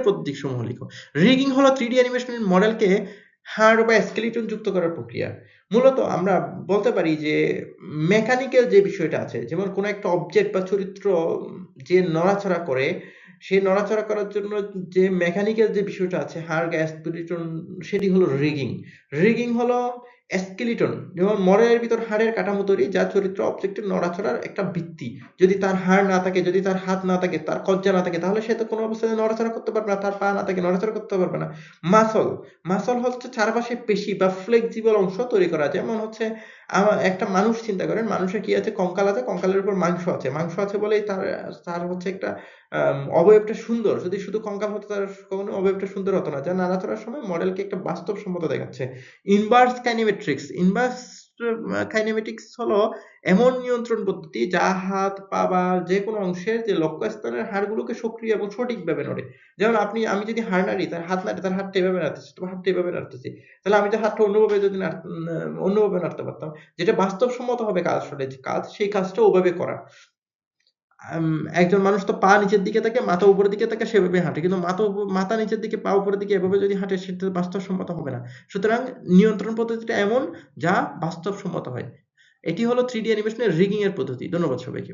পদ্ধতি সমূহ লিখো। রিগিং হলো 3D অ্যানিমেশনের মডেলকে হাড় বা স্কেলিটন যুক্ত করার প্রক্রিয়া। মূলত আমরা বলতে পারি যে মেকানিক্যাল যে বিষয়টা আছে, যেমন কোনো একটা অবজেক্ট বা চরিত্র যে নড়াচড়া করে, সেই নড়াচড়া করার জন্য যে মেকানিক্যাল যে বিষয়টা আছে হাড়, স্কেলিটন, সেটি হলো রিগিং। রিগিং হলো স্কেলিটন, যেমন মডেলের ভিতর হাড়ের কাঠামো তৈরি যা চরিত্র অবজেক্টের নড়াচড়ার একটা ভিত্তি। যদি তার হাড় না থাকে, যদি তার হাত না থাকে, তার কজ্জা না থাকে, তাহলে সে তো কোনো অবস্থায় নড়াচড়া করতে পারবে না। তার পা না থাকে, নড়াচড়া করতে পারবে না। মাসল, মাসল হচ্ছে চারপাশে পেশি বা ফ্লেক্সিবল অংশ তৈরি করা। যেমন হচ্ছে একটা মানুষ চিন্তা করেন, মানুষের কি আছে? কঙ্কাল আছে, কঙ্কালের উপর মাংস আছে। মাংস আছে বলেই তার তার হচ্ছে একটা অবয়বটা সুন্দর। যদি শুধু কঙ্কাল হতো তার কখনো অবয়বটা সুন্দর হতো না। যা নাড়াচড়ার সময় মডেলকে একটা বাস্তবসম্মত দেখাচ্ছে। ইনভার্স কাইনেমেট্রিক্স, ইনভার্স কাইনেমেটিক্স হলো এমন নিয়ন্ত্রণ পদ্ধতি যা হাত, পা বা যেকোনো অংশের যে লক্ষ্যস্থানের হাড়গুলোকে সক্রিয় এবং সঠিকভাবে নড়ে। যেমন আমি যদি হাড় নাড়ি, তার হাত নাড়ি, তার হাতটা এভাবে নাড়তেছি, তোমার হাতটা এভাবে নাড়তেছি। তাহলে আমি যে হাতটা অন্যভাবে যদি অন্যভাবে নাড়তে পারতাম, যেটা বাস্তবসম্মত হবে কাজ, আসলে যে কাজ, সেই কাজটা ওভাবে করা। আম একজন মানুষ তো পা নিচের দিকে থাকে, মাথা উপরের দিকে থাকে, সেভাবে হাঁটে। কিন্তু মাথা নিচের দিকে, পা উপরের দিকে এভাবে যদি হাঁটে, সেটা বাস্তবসম্মত হবে না। সুতরাং নিয়ন্ত্রণ পদ্ধতিটা এমন যা বাস্তবসম্মত হয়। এটি হলো 3D অ্যানিমেশনের রিগিং এর পদ্ধতি। ধন্যবাদ সবাইকে।